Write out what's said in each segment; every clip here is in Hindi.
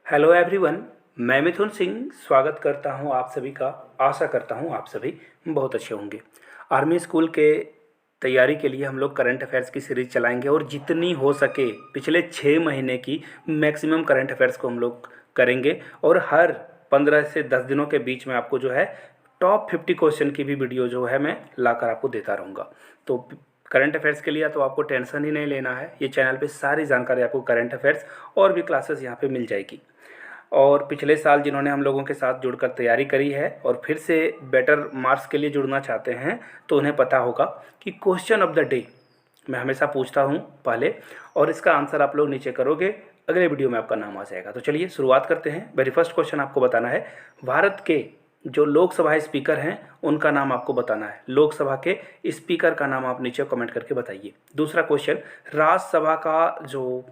Hello everyone. मैं मिथुन सिंह स्वागत करता हूं आप सभी का। आशा करता हूं आप सभी बहुत अच्छे होंगे। आर्मी स्कूल के तैयारी के लिए हम लोग करंट अफेयर्स की सीरीज़ चलाएंगे और जितनी हो सके पिछले 6 महीने की मैक्सिमम करंट अफेयर्स को हम लोग करेंगे। और हर 15 से 10 दिनों के बीच में आपको जो है टॉप 50 क्वेश्चन की भी वीडियो जो है मैं लाकर आपको देता रहूँगा। तो करंट अफेयर्स के लिए तो आपको टेंशन ही नहीं लेना है। ये चैनल पे सारी जानकारी आपको करंट अफेयर्स और भी क्लासेस यहाँ पे मिल जाएगी। और पिछले साल जिन्होंने हम लोगों के साथ जुड़कर तैयारी करी है और फिर से बेटर मार्क्स के लिए जुड़ना चाहते हैं तो उन्हें पता होगा कि क्वेश्चन ऑफ द डे मैं हमेशा पूछता हूँ पहले, और इसका आंसर आप लोग नीचे करोगे, अगले वीडियो में आपका नाम आ जाएगा। तो चलिए शुरुआत करते हैं। वेरी फर्स्ट क्वेश्चन आपको बताना है भारत के जो लोकसभा स्पीकर हैं उनका नाम आपको बताना है। लोकसभा के स्पीकर का नाम आप नीचे कमेंट करके बताइए। दूसरा क्वेश्चन, राज्यसभा का जो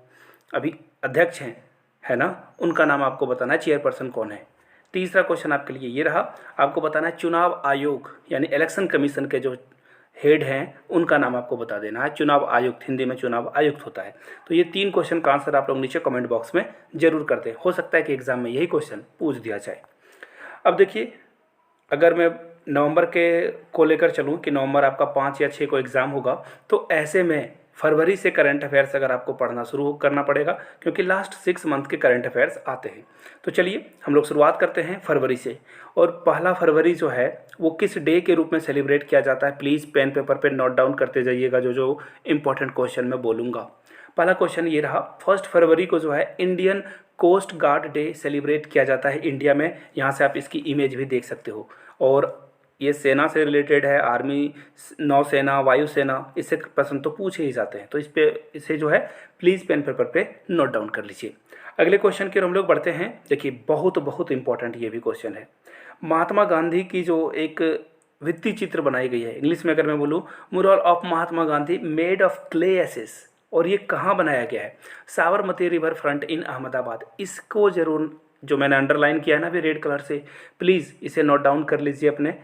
अभी अध्यक्ष हैं है ना, उनका नाम आपको बताना है, चेयरपर्सन कौन है। तीसरा क्वेश्चन आपके लिए ये रहा, आपको बताना है चुनाव आयोग यानी इलेक्शन कमीशन के जो हेड हैं उनका नाम आपको बता देना है। चुनाव आयुक्त, हिंदी में चुनाव आयुक्त होता है। तो ये 3 क्वेश्चन का आंसर आप लोग नीचे कमेंट बॉक्स में जरूर कर दें। हो सकता है कि एग्जाम में यही क्वेश्चन पूछ दिया जाए। अब देखिए, अगर मैं नवंबर के को लेकर चलूँ कि नवंबर आपका 5 या 6 को एग्ज़ाम होगा, तो ऐसे में फरवरी से करंट अफेयर्स अगर आपको पढ़ना शुरू करना पड़ेगा, क्योंकि लास्ट 6 मंथ के करंट अफेयर्स आते हैं। तो चलिए हम लोग शुरुआत करते हैं फरवरी से। और पहला फरवरी जो है वो किस डे के रूप में सेलिब्रेट किया जाता है, प्लीज़ पेन पेपर पे नोट डाउन करते जाइएगा जो जो इंपॉर्टेंट क्वेश्चन मैं बोलूँगा। पहला क्वेश्चन ये रहा, 1 फरवरी को जो है Indian coast guard day celebrate किया जाता है इंडिया में। यहाँ से आप इसकी इमेज भी देख सकते हो। और ये सेना से रिलेटेड है, आर्मी, नौसेना, वायुसेना, इससे प्रश्न तो पूछे ही जाते हैं। तो इसे जो है प्लीज़ पेन पेपर पे नोट डाउन कर लीजिए। अगले क्वेश्चन की ओर हम लोग बढ़ते हैं। देखिए बहुत बहुत इंपॉर्टेंट ये भी क्वेश्चन है। महात्मा गांधी की जो एक भित्ति चित्र बनाई गई है, इंग्लिश में अगर मैं बोलूँ, mural of Mahatma Gandhi made of clay aces, और ये कहाँ बनाया गया है? Sabarmati riverfront in Ahmedabad. इसको जरूर, जो मैंने अंडरलाइन किया है ना अभी रेड कलर से, प्लीज़ इसे नोट डाउन कर लीजिए अपने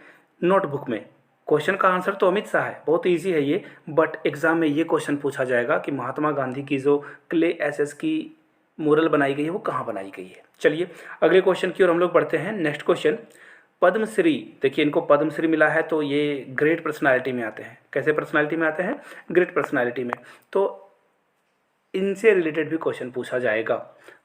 नोटबुक में। क्वेश्चन का आंसर तो अमित शाह है, बहुत इजी है ये, बट एग्जाम में ये क्वेश्चन पूछा जाएगा कि महात्मा गांधी की जो क्ले एसेस की मूरल बनाई गई है वो कहाँ बनाई गई है। चलिए अगले क्वेश्चन की ओर हम लोग बढ़ते हैं। Next question, Padma Shri. देखिए इनको पद्मश्री मिला है तो ये ग्रेट पर्सनालिटी में आते हैं। कैसे पर्सनालिटी में आते हैं? ग्रेट पर्सनालिटी में। तो इनसे रिलेटेड भी क्वेश्चन पूछा जाएगा।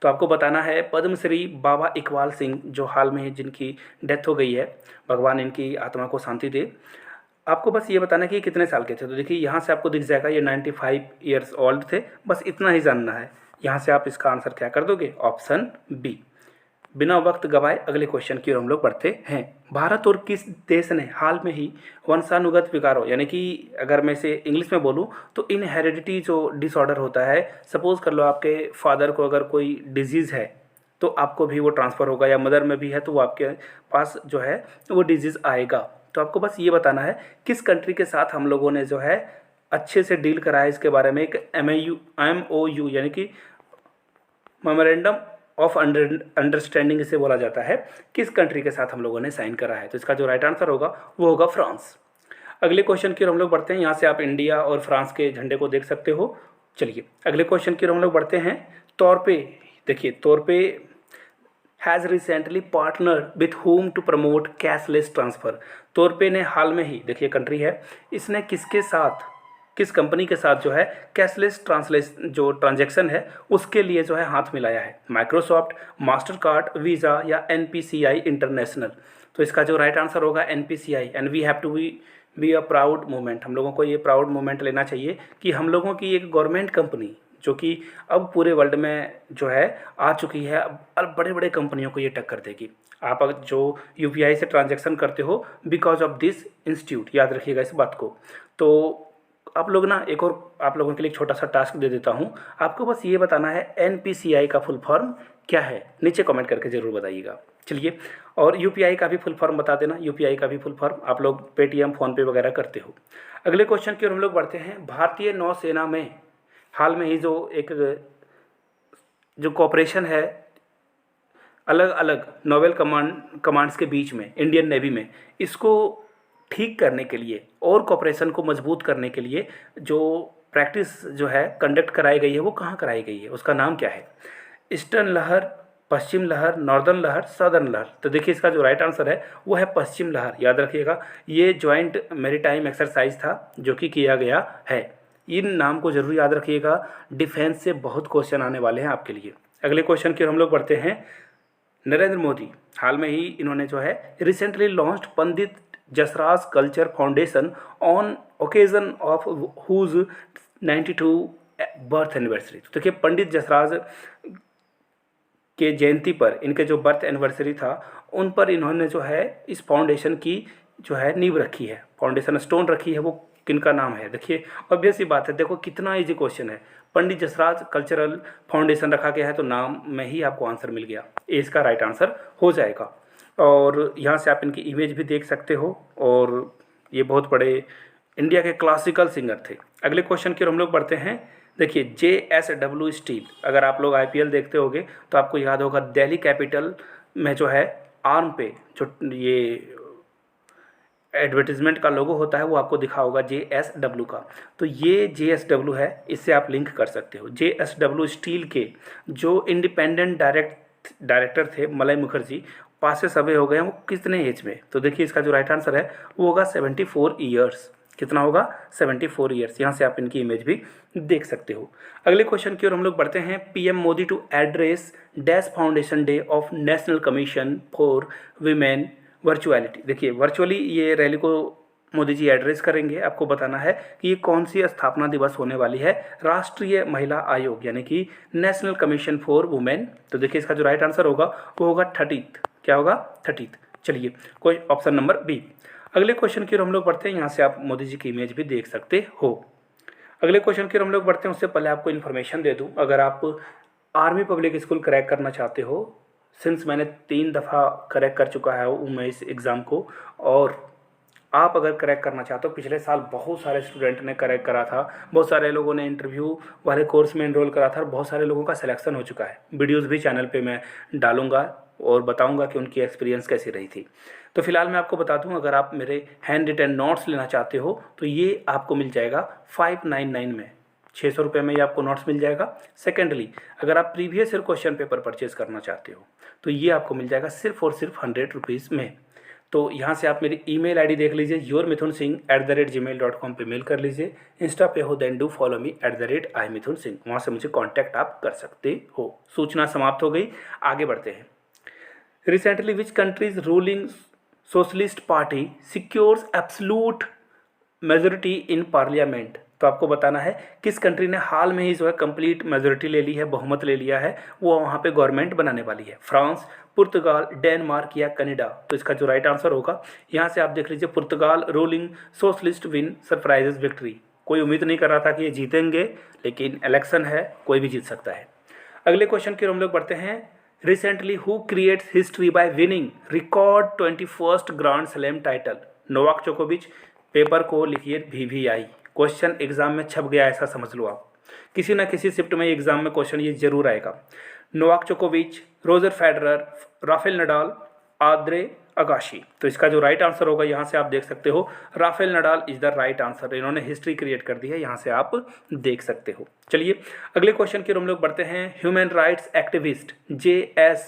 तो आपको बताना है पद्मश्री बाबा इकबाल सिंह, जो हाल में जिनकी डेथ हो गई है, भगवान इनकी आत्मा को शांति दे। आपको बस ये बताना है कि ये कितने साल के थे। तो देखिए यहाँ से आपको दिख जाएगा ये 95 ईयर्स ओल्ड थे। बस इतना ही जानना है। यहाँ से आप इसका आंसर क्या कर दोगे? Option B. बिना वक्त गवाए अगले क्वेश्चन की ओर हम लोग बढ़ते हैं। भारत और किस देश ने हाल में ही वंशानुगत विकारों, यानी कि अगर मैं इसे इंग्लिश में बोलूँ तो इनहेरिडिटी जो डिसऑर्डर होता है, सपोज कर लो आपके फादर को अगर कोई डिजीज़ है तो आपको भी वो ट्रांसफ़र होगा, या मदर में भी है तो वो आपके पास जो है वो डिजीज़ आएगा। तो आपको बस ये बताना है किस कंट्री के साथ हम लोगों ने जो है अच्छे से डील करा है इसके बारे में। एक MOU यानी कि मेमोरेंडम ऑफ अंडरस्टैंडिंग इसे बोला जाता है, किस कंट्री के साथ हम लोगों ने साइन करा है। तो इसका जो राइट आंसर होगा वो होगा फ्रांस। अगले क्वेश्चन की ओर हम लोग बढ़ते हैं। यहाँ से आप इंडिया और फ्रांस के झंडे को देख सकते हो। चलिए अगले क्वेश्चन की ओर हम लोग बढ़ते हैं। तौरपे। देखिए तौरपे has recently partner with home to promote cashless transfer. तौरपे ने हाल में ही, देखिए कंट्री है, इसने किसके साथ, किस कंपनी के साथ जो है कैशलेस जो ट्रांजैक्शन है उसके लिए जो है हाथ मिलाया है? माइक्रोसॉफ्ट, मास्टर कार्ड, वीज़ा या NPCI इंटरनेशनल। तो इसका जो राइट आंसर होगा NPCI। And we have to be a proud moment. हम लोगों को ये प्राउड मोमेंट लेना चाहिए कि हम लोगों की एक गवर्नमेंट कंपनी जो कि अब पूरे वर्ल्ड में जो है आ चुकी है, अब बड़े बड़े कंपनियों को ये टक्कर देगी। आप अगर जो UPI से ट्रांजैक्शन करते हो बिकॉज ऑफ दिस इंस्टीट्यूट, याद रखिएगा इस बात को। तो आप लोग ना, एक और आप लोगों के लिए एक छोटा सा टास्क दे देता हूँ। आपको बस ये बताना है NPCI का फुल फॉर्म क्या है, नीचे कमेंट करके ज़रूर बताइएगा। चलिए, और UPI का भी फुल फॉर्म बता देना। UPI का भी फुल फॉर्म आप लोग पेटीएम, फ़ोनपे वगैरह करते हो। अगले क्वेश्चन की ओर हम लोग बढ़ते हैं। भारतीय नौसेना में हाल में ही जो कॉपरेशन है अलग अलग नोवेल कमांड्स के बीच में इंडियन नेवी में, इसको ठीक करने के लिए और कॉपरेशन को मजबूत करने के लिए जो प्रैक्टिस जो है कंडक्ट कराई गई है वो कहाँ कराई गई है? उसका नाम क्या है? ईस्टर्न लहर पश्चिम लहर, नॉर्दर्न लहर, सदर्न लहर। तो देखिए इसका जो राइट आंसर है वो है पश्चिम लहर। याद रखिएगा, ये जॉइंट मेरीटाइम एक्सरसाइज था जो कि किया गया है। इन नाम को जरूर याद रखिएगा, डिफेंस से बहुत क्वेश्चन आने वाले हैं आपके लिए। अगले क्वेश्चन की ओर हम लोग बढ़ते हैं। नरेंद्र मोदी हाल में ही इन्होंने जो है recently launched Pandit Jasraj culture foundation on occasion of whose 92 birth anniversary. तो देखिए पंडित जसराज के जयंती पर, इनके जो बर्थ एनिवर्सरी था उन पर इन्होंने जो है इस फाउंडेशन की जो है नींव रखी है, फाउंडेशन स्टोन रखी है। वो किनका नाम है? देखिए ऑब्वियस ही बात है, देखो कितना इजी क्वेश्चन है। पंडित जसराज कल्चरल फाउंडेशन रखा गया है तो नाम में ही आपको आंसर मिल गया, ये इसका राइट आंसर हो जाएगा। और यहाँ से आप इनकी इमेज भी देख सकते हो, और ये बहुत बड़े इंडिया के क्लासिकल सिंगर थे। अगले क्वेश्चन की ओर हम लोग बढ़ते हैं। देखिए JSW स्टील, अगर आप लोग IPL देखते होंगे तो आपको याद होगा दिल्ली कैपिटल में जो है आर्म पे जो ये एडवर्टीजमेंट का लोगो होता है वो आपको दिखा होगा JSW का। तो ये JSW है, इससे आप लिंक कर सकते हो। JSW स्टील के जो इंडिपेंडेंट डायरेक्टर थे मलय मुखर्जी, पासेस अवे हो गए हैं वो कितने एज में? तो देखिए इसका जो राइट आंसर है वो होगा 74 ईयर्स। कितना होगा? 74 ईयर्स। यहाँ से आप इनकी इमेज भी देख सकते हो। अगले क्वेश्चन की ओर हम लोग बढ़ते हैं। PM Modi to address dash foundation day of national commission for women virtuality. देखिए वर्चुअली ये रैली को मोदी जी एड्रेस करेंगे। आपको बताना है कि ये कौन सी स्थापना दिवस होने वाली है। राष्ट्रीय महिला आयोग यानी कि नेशनल कमीशन फॉर वुमेन। तो देखिए इसका जो राइट आंसर होगा वो होगा 30th। क्या होगा? 30th। चलिए कोई ऑप्शन नंबर बी। अगले क्वेश्चन की ओर हम लोग बढ़ते हैं। यहाँ से आप मोदी जी की इमेज भी देख सकते हो। अगले क्वेश्चन की ओर हम लोग बढ़ते हैं, उससे पहले आपको इन्फॉर्मेशन दे दूं, अगर आप आर्मी पब्लिक स्कूल क्रैक करना चाहते हो, सिंस मैंने 3 दफ़ा क्रैक कर चुका है मैं इस एग्ज़ाम को, और आप अगर क्रैक करना चाहते हो, पिछले साल बहुत सारे स्टूडेंट ने क्रैक करा था, बहुत सारे लोगों ने इंटरव्यू वाले कोर्स में एनरोल करा था और बहुत सारे लोगों का सिलेक्शन हो चुका है। वीडियोज़ भी चैनल पर मैं डालूंगा और बताऊंगा कि उनकी एक्सपीरियंस कैसी रही थी। तो फिलहाल मैं आपको बता दूं, अगर आप मेरे हैंड रिटन नोट्स लेना चाहते हो तो ये आपको मिल जाएगा 599 में, 600 रुपये में ये आपको नोट्स मिल जाएगा। सेकेंडली अगर आप previous year question paper purchase करना चाहते हो तो ये आपको मिल जाएगा सिर्फ और सिर्फ 100 रुपीज़ में। तो यहाँ से आप मेरी ईमेल आईडी देख लीजिए, yourmithunsingh@gmail.com पे मेल कर लीजिए। इंस्टा पे हो then do follow me @iMithunSingh, वहाँ से मुझे कॉन्टैक्ट आप कर सकते हो। सूचना समाप्त हो गई, आगे बढ़ते हैं। Recently which countries ruling socialist party secures absolute majority in parliament. तो आपको बताना है किस कंट्री ने हाल में ही जो है कंप्लीट मेजोरिटी ले ली है, बहुमत ले लिया है, वो वहाँ पे गवर्नमेंट बनाने वाली है। फ्रांस, पुर्तगाल, डेनमार्क या कनाडा। तो इसका जो राइट आंसर होगा, यहाँ से आप देख लीजिए, Portugal ruling socialist win surprises victory. कोई उम्मीद नहीं कर रहा था कि ये जीतेंगे, लेकिन इलेक्शन है, कोई भी जीत सकता है। अगले क्वेश्चन की ओर हम लोग बढ़ते हैं। Recently, who creates history by winning record 21st Grand Slam title? Novak जोकोविच। पेपर को लिखिए VVI। क्वेश्चन एग्जाम में छप गया ऐसा समझ लो आप, किसी ना किसी शिफ्ट में एग्जाम में क्वेश्चन ये जरूर आएगा। नोवाक जोकोविच, Roger Federer, Rafael Nadal, Andre Agassi. तो इसका जो राइट आंसर होगा, यहाँ से आप देख सकते हो, Rafael Nadal is the right answer. इन्होंने हिस्ट्री क्रिएट कर दी है, यहाँ से आप देख सकते हो। चलिए अगले क्वेश्चन की ओर हम लोग बढ़ते हैं। Human rights activist JS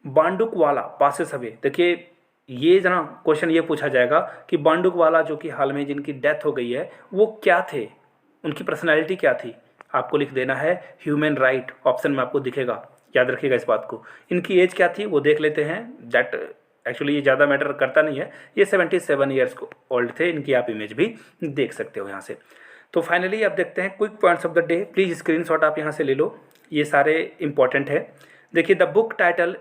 Bandukwala passes away. देखिए ये जना क्वेश्चन ये पूछा जाएगा कि बांडुकवाला जो कि हाल में जिनकी डेथ हो गई है वो क्या थे, उनकी पर्सनैलिटी क्या थी। आपको लिख देना है ह्यूमन राइट, ऑप्शन में आपको दिखेगा, याद रखिएगा इस बात को। इनकी एज क्या थी वो देख लेते हैं। दैट एक्चुअली ये ज़्यादा मैटर करता नहीं है, ये 77 ईयर्स को ओल्ड थे। इनकी आप इमेज भी देख सकते हो यहाँ से। तो फाइनली आप देखते हैं quick points of the day. Please screenshot आप यहाँ से ले लो, ये सारे इंपॉर्टेंट है। देखिए the book title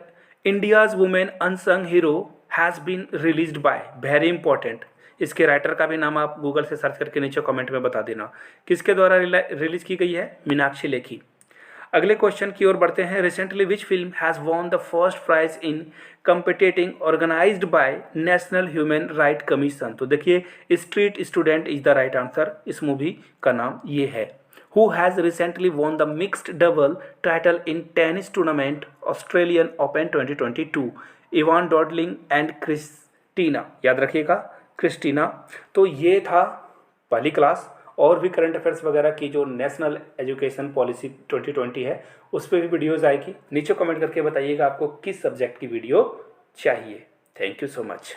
India's women unsung hero has been released by, very important. इसके राइटर का भी नाम आप गूगल से सर्च करके नीचे कमेंट में बता देना किसके द्वारा रिलीज़ की गई है। मीनाक्षी लेखी। अगले क्वेश्चन की ओर बढ़ते हैं। Recently which film has won the first prize in competing organised by National Human Rights Commission. तो देखिए Street Student is the right answer, इस मूवी का नाम ये है। Who has recently won the mixed double title in tennis tournament Australian Open 2022? Ivan Dodig and Kristina. याद रखिएगा क्रिस्टीना। तो ये था पहली क्लास, और भी करंट अफेयर्स वगैरह की जो नेशनल एजुकेशन पॉलिसी 2020 है उस पर भी वीडियोज़ आएगी। नीचे कमेंट करके बताइएगा आपको किस सब्जेक्ट की वीडियो चाहिए। Thank you so much.